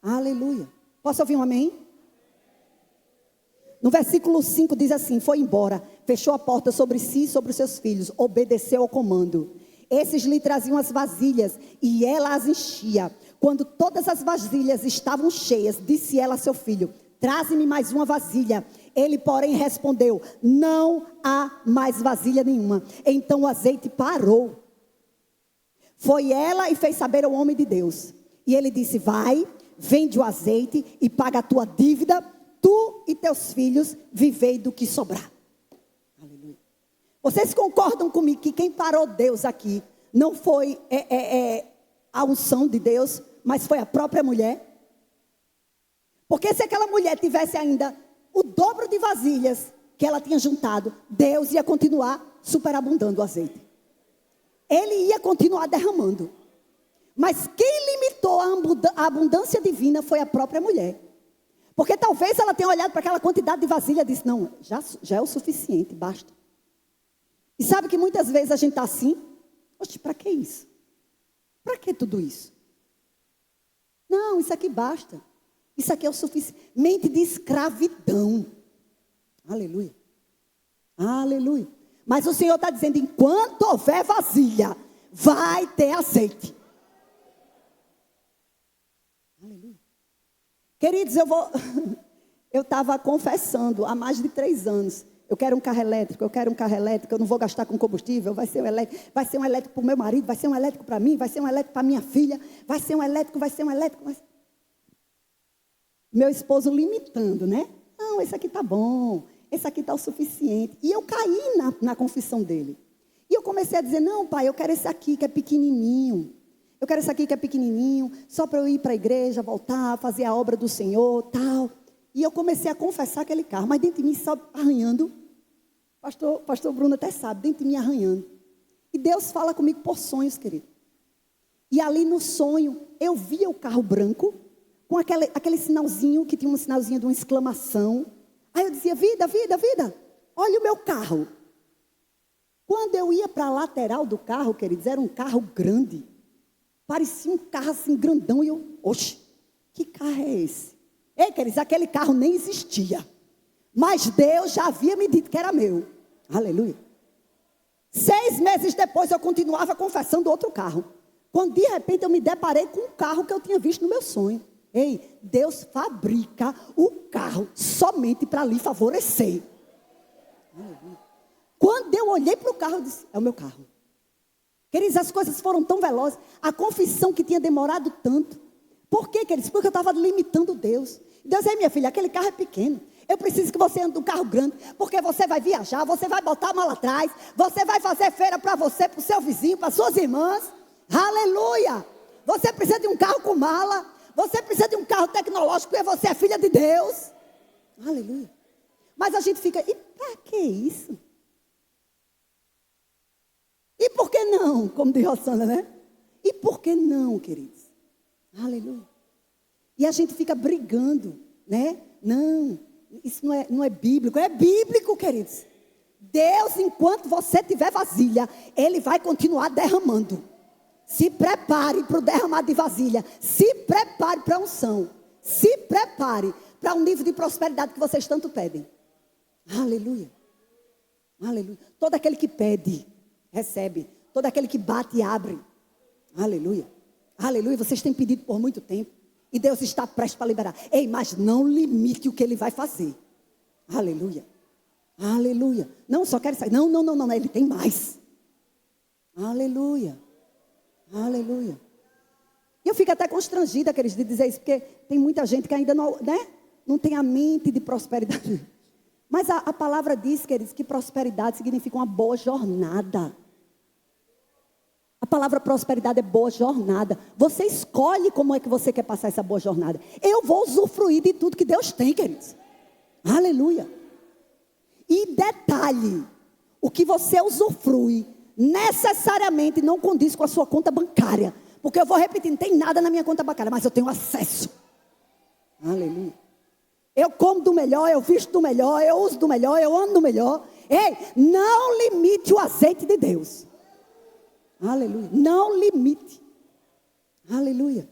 Aleluia. Posso ouvir um amém? No versículo 5 diz assim: foi embora, fechou a porta sobre si e sobre os seus filhos, obedeceu ao comando. Esses lhe traziam as vasilhas e ela as enchia. Quando todas as vasilhas estavam cheias, disse ela a seu filho: traze-me mais uma vasilha. Ele, porém, respondeu: não há mais vasilha nenhuma. Então o azeite parou. Foi ela e fez saber ao homem de Deus. E ele disse: vai, vende o azeite e paga a tua dívida. Tu e teus filhos vivei do que sobrar. Aleluia. Vocês concordam comigo que quem parou Deus aqui não foi a unção de Deus, mas foi a própria mulher? Porque se aquela mulher tivesse ainda o dobro de vasilhas que ela tinha juntado, Deus ia continuar superabundando o azeite. Ele ia continuar derramando. Mas quem limitou a abundância divina foi a própria mulher. Porque talvez ela tenha olhado para aquela quantidade de vasilha e disse: não, já é o suficiente, basta. E sabe que muitas vezes a gente está assim? Oxe, para que isso? Para que tudo isso? Não, isso aqui basta. Isso aqui é o suficiente. Mente de escravidão. Aleluia. Aleluia. Mas o Senhor está dizendo: enquanto houver vasilha, vai ter azeite. Aleluia. Queridos, eu estava confessando há mais de 3 anos. Eu quero um carro elétrico, eu não vou gastar com combustível, vai ser um elétrico para o meu marido, vai ser um elétrico para mim, vai ser um elétrico para minha filha, vai ser um elétrico. Meu esposo limitando, né? Não, esse aqui está bom, esse aqui está o suficiente. E eu caí na confissão dele. E eu comecei a dizer: não, pai, eu quero esse aqui que é pequenininho. Eu quero esse aqui que é pequenininho, só para eu ir para a igreja, voltar, fazer a obra do Senhor, tal. E eu comecei a confessar aquele carro, mas dentro de mim só arranhando. Pastor Bruno até sabe, dentro de mim arranhando. E Deus fala comigo por sonhos, querido. E ali no sonho, eu via o carro branco, com aquele sinalzinho, que tinha um sinalzinho de uma exclamação. Aí eu dizia: vida, olha o meu carro. Quando eu ia para a lateral do carro, queridos, era um carro grande. Parecia um carro assim grandão. E eu: oxe, que carro é esse? Ei, queridos, aquele carro nem existia. Mas Deus já havia me dito que era meu. Aleluia. 6 meses depois eu continuava confessando outro carro. Quando de repente eu me deparei com um carro que eu tinha visto no meu sonho. Ei, Deus fabrica o carro somente para lhe favorecer. Aleluia. Quando eu olhei para o carro, eu disse: é o meu carro. Queridos, as coisas foram tão velozes. A confissão que tinha demorado tanto. Por quê, queridos? Porque eu estava limitando Deus. Deus: aí, minha filha, aquele carro é pequeno. Eu preciso que você ande num carro grande. Porque você vai viajar, você vai botar a mala atrás. Você vai fazer feira para você, para o seu vizinho, para suas irmãs. Aleluia. Você precisa de um carro com mala. Você precisa de um carro tecnológico, porque você é filha de Deus. Aleluia. Mas a gente fica: e para que isso? E por que não? Como diz Rosana, né? E por que não, queridos? Aleluia. E a gente fica brigando, né? Não, isso não é bíblico. É bíblico, queridos. Deus, enquanto você tiver vasilha, Ele vai continuar derramando. Se prepare para o derramar de vasilha. Se prepare para a unção. Se prepare para um nível de prosperidade que vocês tanto pedem. Aleluia. Aleluia. Todo aquele que pede, recebe. Todo aquele que bate, abre. Aleluia. Aleluia. Vocês têm pedido por muito tempo. E Deus está prestes para liberar. Ei, mas não limite o que Ele vai fazer. Aleluia. Aleluia. Não, só quero sair. Não. Ele tem mais. Aleluia. Aleluia. E eu fico até constrangida, queridos, de dizer isso, porque tem muita gente que ainda não, né, não tem a mente de prosperidade. Mas a palavra diz, queridos, que prosperidade significa uma boa jornada. A palavra prosperidade é boa jornada. Você escolhe como é que você quer passar essa boa jornada. Eu vou usufruir de tudo que Deus tem, queridos. Aleluia. E detalhe, o que você usufrui necessariamente não condiz com a sua conta bancária. Porque eu vou repetir, não tem nada na minha conta bancária, mas eu tenho acesso. Aleluia. Eu como do melhor, eu visto do melhor, eu uso do melhor, eu ando do melhor. Ei, não limite o azeite de Deus. Aleluia. Não limite. Aleluia.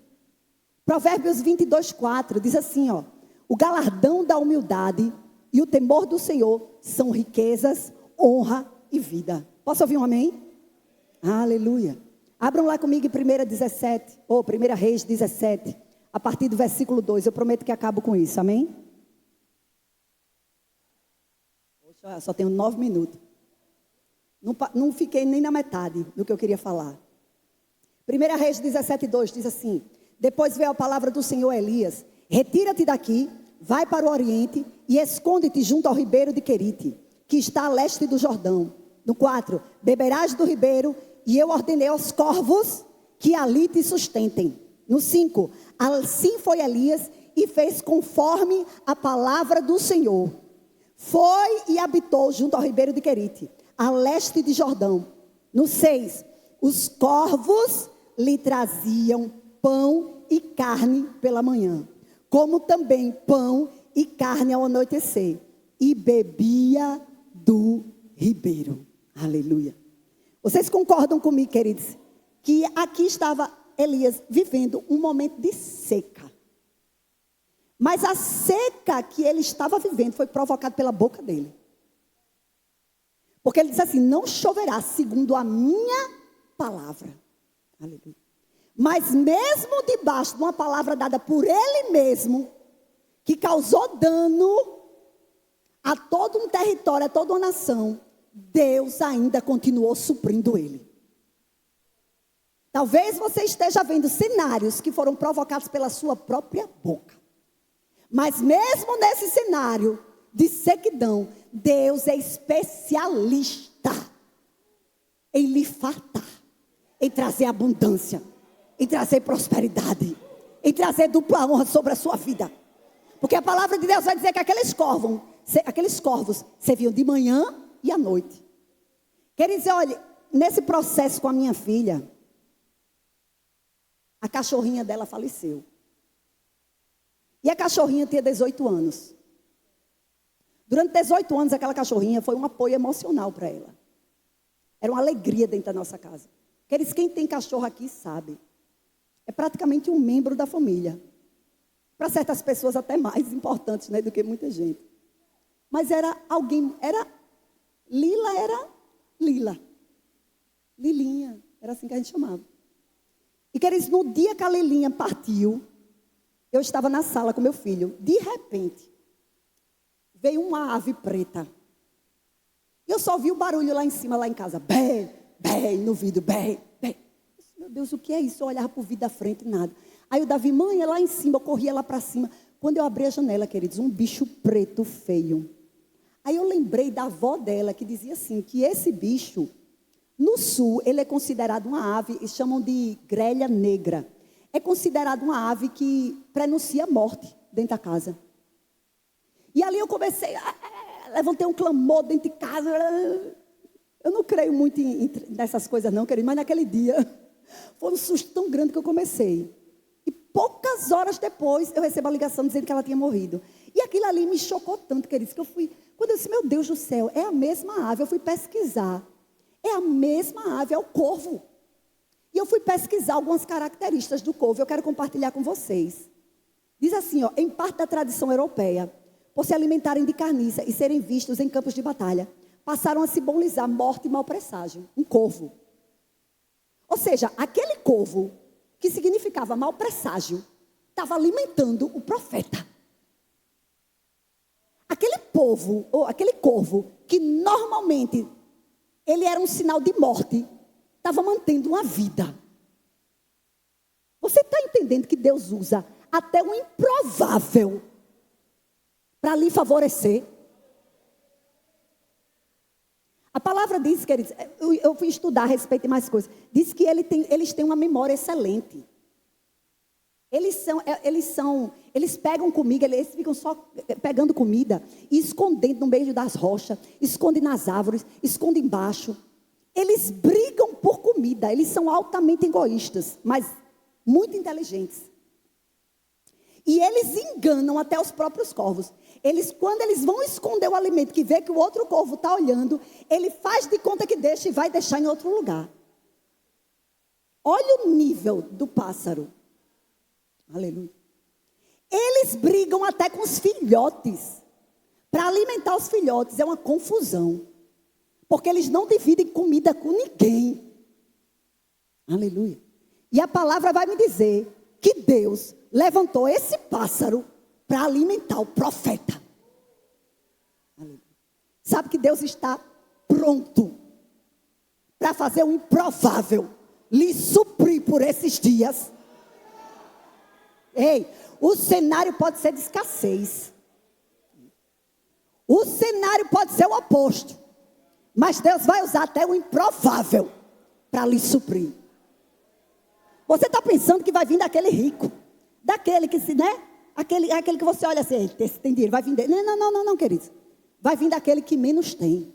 Provérbios 22:4 diz assim, ó: o galardão da humildade e o temor do Senhor são riquezas, honra e vida. Posso ouvir um amém? Aleluia. Abram lá comigo em 1 Reis 17, a partir do versículo 2. Eu prometo que acabo com isso, amém? Poxa, só tenho 9 minutos. Não fiquei nem na metade do que eu queria falar. 1 Reis 17:2 diz assim: depois veio a palavra do Senhor a Elias: retira-te daqui, vai para o oriente e esconde-te junto ao ribeiro de Querite, que está a leste do Jordão. No 4, beberás do ribeiro, e eu ordenei aos corvos que ali te sustentem. No 5, assim foi Elias e fez conforme a palavra do Senhor. Foi e habitou junto ao ribeiro de Querite, a leste de Jordão. No 6, os corvos lhe traziam pão e carne pela manhã, como também pão e carne ao anoitecer, e bebia do ribeiro. Aleluia. Vocês concordam comigo, queridos, que aqui estava Elias vivendo um momento de seca. Mas a seca que ele estava vivendo foi provocada pela boca dele. Porque ele disse assim: não choverá segundo a minha palavra. Aleluia. Mas mesmo debaixo de uma palavra dada por ele mesmo, que causou dano a todo um território, a toda uma nação, Deus ainda continuou suprindo ele. Talvez você esteja vendo cenários que foram provocados pela sua própria boca. Mas mesmo nesse cenário de sequidão, Deus é especialista em lhe fartar, em trazer abundância, em trazer prosperidade, em trazer dupla honra sobre a sua vida. Porque a palavra de Deus vai dizer que aqueles corvos serviam de manhã e à noite. Quer dizer, olha, nesse processo com a minha filha, a cachorrinha dela faleceu. E a cachorrinha tinha 18 anos. Durante 18 anos, aquela cachorrinha foi um apoio emocional para ela. Era uma alegria dentro da nossa casa. Quem tem cachorro aqui sabe. É praticamente um membro da família. Para certas pessoas até mais importantes, né, do que muita gente. Mas era alguém, Lila era Lila. Lilinha, era assim que a gente chamava. E queridos, no dia que a Lilinha partiu, eu estava na sala com meu filho. De repente, veio uma ave preta. E eu só vi o barulho lá em cima, lá em casa. Bé, bé, no vidro, bé, bé. Meu Deus, o que é isso? Eu olhava para o vidro da frente, nada. Aí o Davi, mãe, é lá em cima, eu corria lá para cima. Quando eu abri a janela, queridos, um bicho preto feio. Aí eu lembrei da avó dela, que dizia assim, que esse bicho, no sul, ele é considerado uma ave, e chamam de grelha negra. É considerado uma ave que prenuncia a morte dentro da casa. E ali eu comecei, levantei um clamor dentro de casa. Eu não creio muito nessas coisas não, querido, mas naquele dia, foi um susto tão grande que eu comecei. E poucas horas depois, eu recebo a ligação dizendo que ela tinha morrido. E aquilo ali me chocou tanto, queridos, que eu fui... Quando eu disse, meu Deus do céu, é a mesma ave. Eu fui pesquisar. É a mesma ave, é o corvo. E eu fui pesquisar algumas características do corvo. Eu quero compartilhar com vocês. Diz assim, ó, em parte da tradição europeia, por se alimentarem de carniça e serem vistos em campos de batalha, passaram a simbolizar morte e mau presságio. Um corvo. Ou seja, aquele corvo, que significava mau presságio, estava alimentando o profeta. Aquele corvo, que normalmente ele era um sinal de morte, estava mantendo uma vida. Você está entendendo que Deus usa até o improvável para lhe favorecer? A palavra diz, queridos, eu fui estudar a respeito de mais coisas. Diz que eles têm uma memória excelente. Eles pegam comida, eles ficam só pegando comida e escondendo no meio das rochas, escondem nas árvores, escondem embaixo. Eles brigam por comida, eles são altamente egoístas, mas muito inteligentes. E eles enganam até os próprios corvos. Quando eles vão esconder o alimento, que vê que o outro corvo está olhando, ele faz de conta que deixa e vai deixar em outro lugar. Olha o nível do pássaro. Aleluia. Eles brigam até com os filhotes. Para alimentar os filhotes é uma confusão. Porque eles não dividem comida com ninguém. Aleluia. E a palavra vai me dizer que Deus levantou esse pássaro para alimentar o profeta. Aleluia. Sabe que Deus está pronto para fazer o improvável, lhe suprir por esses dias. Ei, o cenário pode ser de escassez. O cenário pode ser o oposto. Mas Deus vai usar até o improvável para lhe suprir. Você está pensando que vai vir daquele rico, daquele que aquele que você olha assim, esse tem dinheiro, vai vir dele. Não, queridos. Vai vir daquele que menos tem.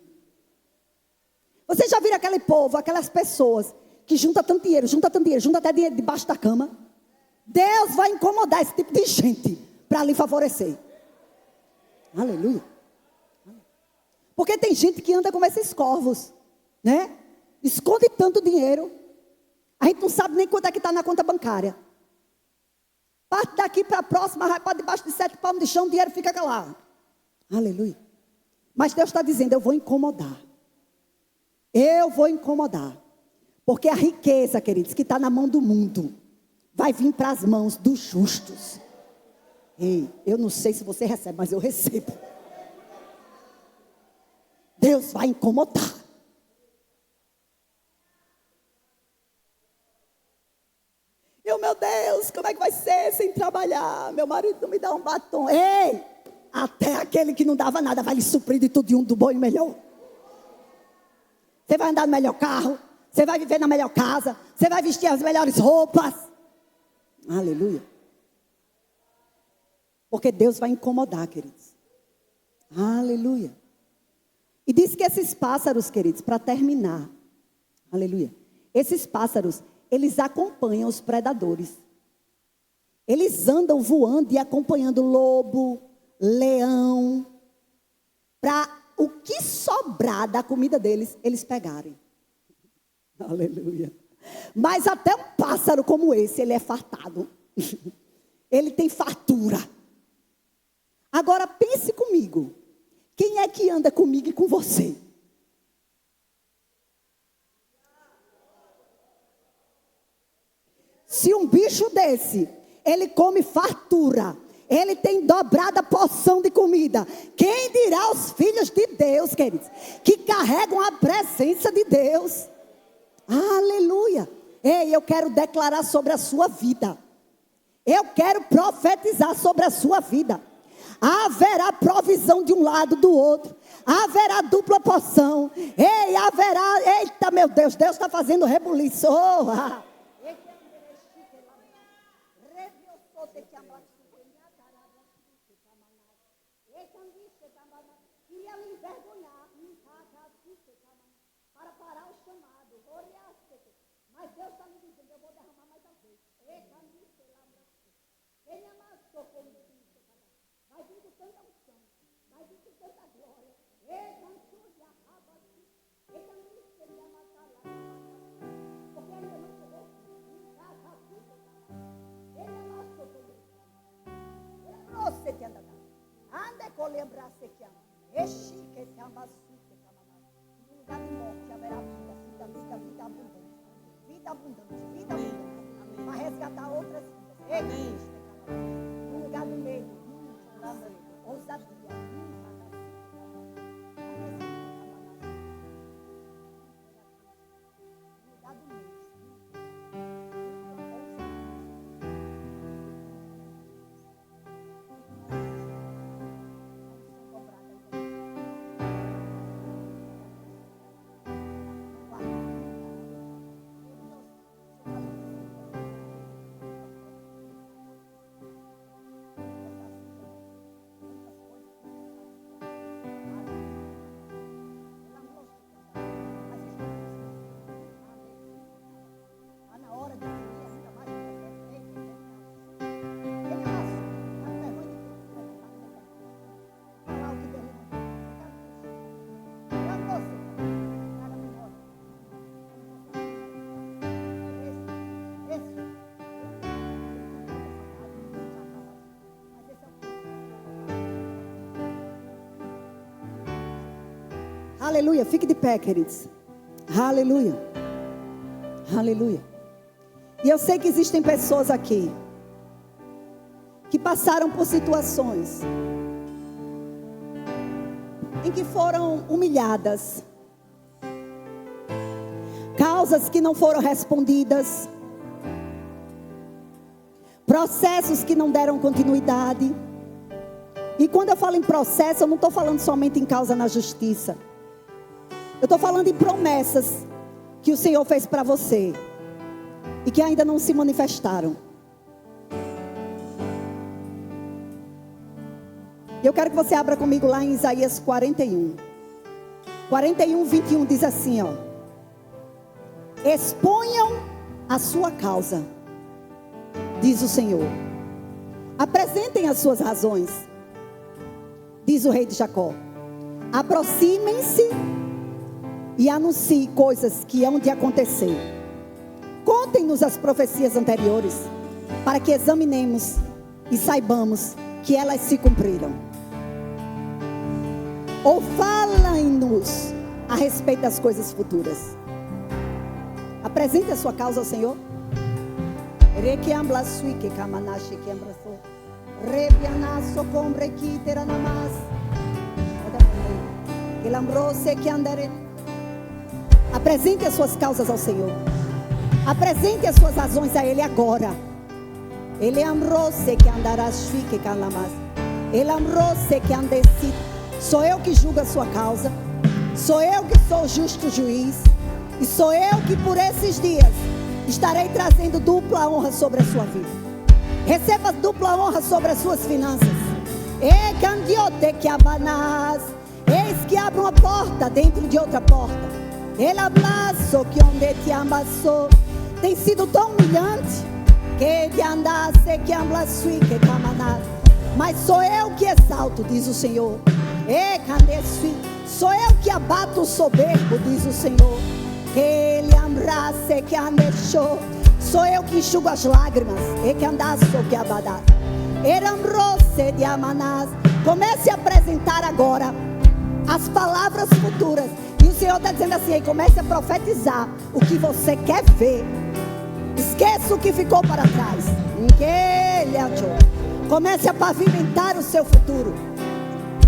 Você já viu aquele povo, aquelas pessoas que junta tanto dinheiro, junta até dinheiro debaixo da cama? Deus vai incomodar esse tipo de gente para lhe favorecer. Aleluia. Porque tem gente que anda como esses corvos, né? Esconde tanto dinheiro, a gente não sabe nem quanto é que está na conta bancária. Parte daqui para a próxima, vai para debaixo de 7 palmos de chão, o dinheiro fica lá. Aleluia. Mas Deus está dizendo, eu vou incomodar. Eu vou incomodar. Porque a riqueza, queridos, que está na mão do mundo, vai vir para as mãos dos justos. Ei, eu não sei se você recebe, mas eu recebo. Deus vai incomodar. Meu Deus, como é que vai ser sem trabalhar? Meu marido não me dá um batom. Ei, até aquele que não dava nada vai lhe suprir de tudo e um do bom e melhor. Você vai andar no melhor carro, você vai viver na melhor casa, você vai vestir as melhores roupas. Aleluia. Porque Deus vai incomodar, queridos. Aleluia. E diz que esses pássaros, queridos, para terminar, aleluia, esses pássaros, eles acompanham os predadores. Eles andam voando e acompanhando lobo, leão, para o que sobrar da comida deles, eles pegarem. Aleluia. Mas até um pássaro como esse, ele é fartado. Ele tem fartura. Agora pense comigo. Quem é que anda comigo e com você? Se um bicho desse, ele come fartura, ele tem dobrada porção de comida, quem dirá os filhos de Deus, queridos, que carregam a presença de Deus? Aleluia. Ei, eu quero declarar sobre a sua vida. Eu quero profetizar sobre a sua vida. Haverá provisão de um lado, do outro. Haverá dupla porção. Ei, haverá, eita meu Deus, Deus está fazendo rebuliço. Oh, ia me envergonhar para parar o chamado. Mas Deus está me dizendo, eu vou derramar mais uma vez. Vai vir com tanta unção, vai vir com tanta glória. Porque ainda não chegou. Você que anda anda com lembrar-se que ama. Exique que ama suque que ama. No lugar de morte haverá vida abundante. Vida abundante, vida abundante. Para resgatar outras vidas. No lugar do medo, ousadia. No lugar do medo. Aleluia. Fique de pé, queridos. Aleluia. Aleluia. E eu sei que existem pessoas aqui que passaram por situações em que foram humilhadas, causas que não foram respondidas, processos que não deram continuidade. E quando eu falo em processo, eu não estou falando somente em causa na justiça. Eu estou falando em promessas que o Senhor fez para você e que ainda não se manifestaram. E eu quero que você abra comigo lá em Isaías 41. 41, 21 diz assim, ó: exponham a sua causa, diz o Senhor. Apresentem as suas razões, diz o rei de Jacó. Aproximem-se e anunciem coisas que hão de acontecer. Contem-nos as profecias anteriores, para que examinemos e saibamos que elas se cumpriram. Ou falem-nos a respeito das coisas futuras. Apresente a sua causa ao Senhor. Apresente as suas causas ao Senhor. Apresente as suas razões a Ele agora. Ele amrou-se que andarás fique calamas. Ele amrou-se que andesse. Sou eu que julgo a sua causa. Sou eu que sou o justo juiz. E sou eu que por esses dias estarei trazendo dupla honra sobre a sua vida. Receba dupla honra sobre as suas finanças. Eis que abre uma porta dentro de outra porta. Ele abraço que onde te amassou. Tem sido tão humilhante que de andasse que amlaçui que camanás. Mas sou eu que exalto, diz o Senhor. Sou eu que abato o soberbo, diz o Senhor. Ele amrasse que andechou. Sou eu que enxugo as lágrimas. E que andasse que abadás. Ele amrou-se de amanás. Comece a apresentar agora as palavras futuras. E o Senhor está dizendo assim: comece a profetizar o que você quer ver. Esqueça o que ficou para trás. Comece a pavimentar o seu futuro,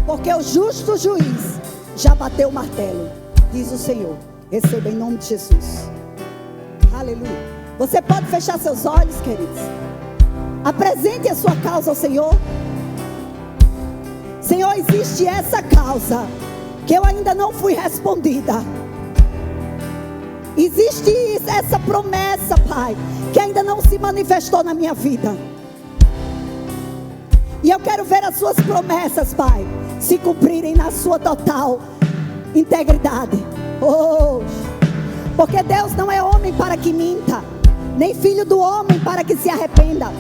porque o justo juiz já bateu o martelo, diz o Senhor. Receba em nome de Jesus. Aleluia. Você pode fechar seus olhos, queridos. Apresente a sua causa ao Senhor. Senhor, existe essa causa que eu ainda não fui respondida. Existe essa promessa, Pai, que ainda não se manifestou na minha vida. E eu quero ver as suas promessas, Pai, se cumprirem na sua total integridade. Oh, porque Deus não é homem para que minta, nem filho do homem para que se arrependa.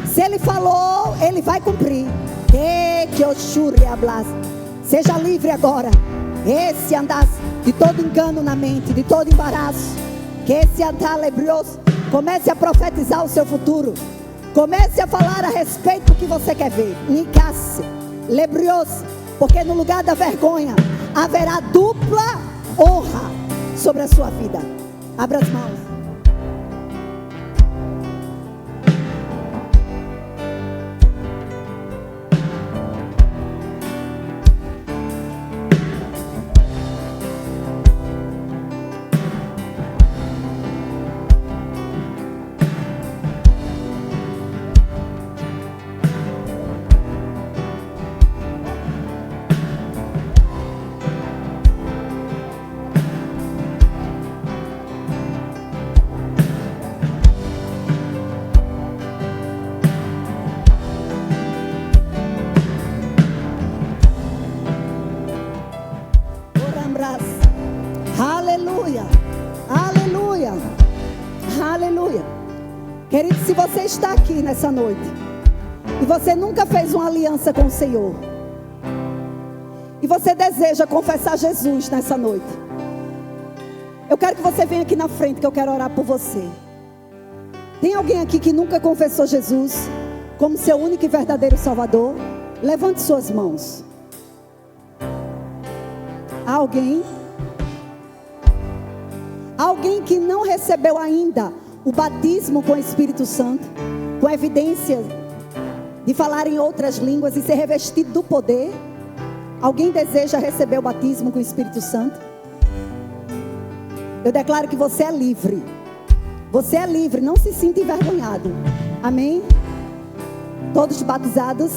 Se Ele falou, Ele vai cumprir. Que Oxure ablas. Seja livre agora. Esse andasse de todo engano na mente, de todo embaraço. Que esse andar lebrioso comece a profetizar o seu futuro. Comece a falar a respeito do que você quer ver. Nicasse, lebrioso, porque no lugar da vergonha haverá dupla honra sobre a sua vida. Abra as mãos. Aleluia, aleluia, aleluia. Querido, se você está aqui nessa noite e você nunca fez uma aliança com o Senhor, e você deseja confessar Jesus nessa noite, eu quero que você venha aqui na frente, que eu quero orar por você. Tem alguém aqui que nunca confessou Jesus como seu único e verdadeiro Salvador? Levante suas mãos. Há alguém? Alguém que não recebeu ainda o batismo com o Espírito Santo, com evidência de falar em outras línguas e ser revestido do poder. Alguém deseja receber o batismo com o Espírito Santo? Eu declaro que você é livre. Você é livre, não se sinta envergonhado. Amém? Todos batizados?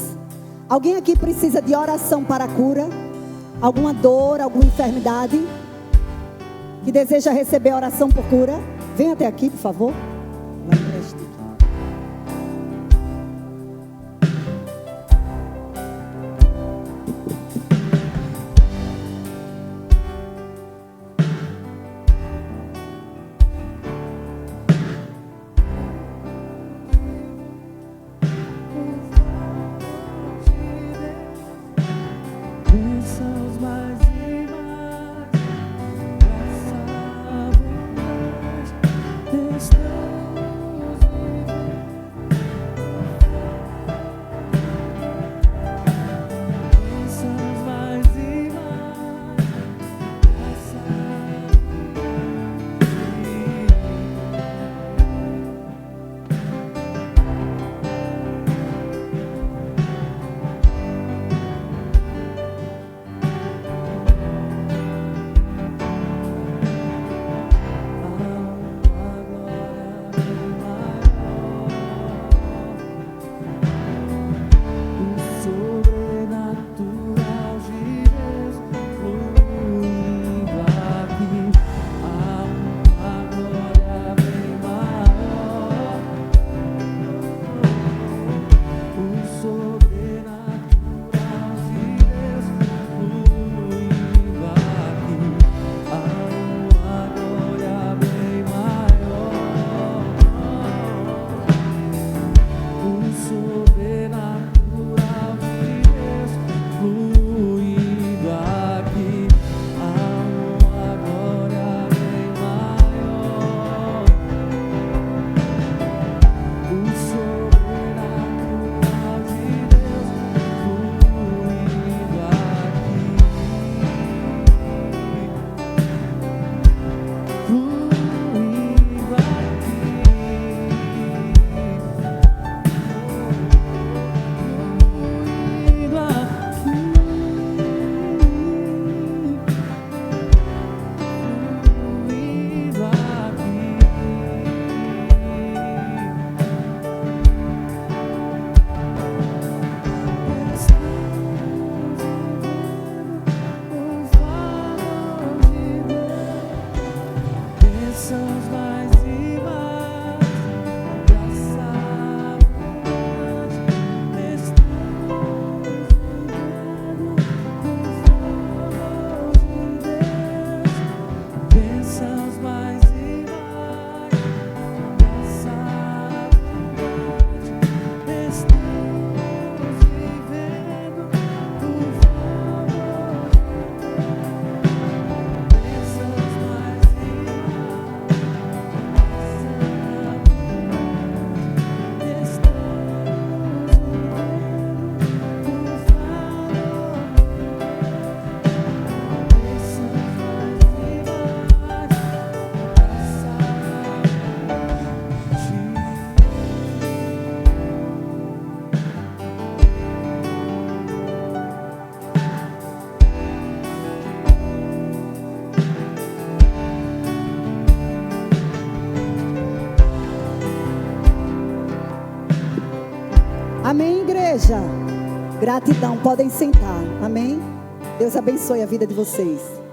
Alguém aqui precisa de oração para a cura? Alguma dor, alguma enfermidade? Que deseja receber oração por cura? Vem até aqui, por favor. Vai emprestar aqui. Amém, igreja? Gratidão, podem sentar. Amém? Deus abençoe a vida de vocês.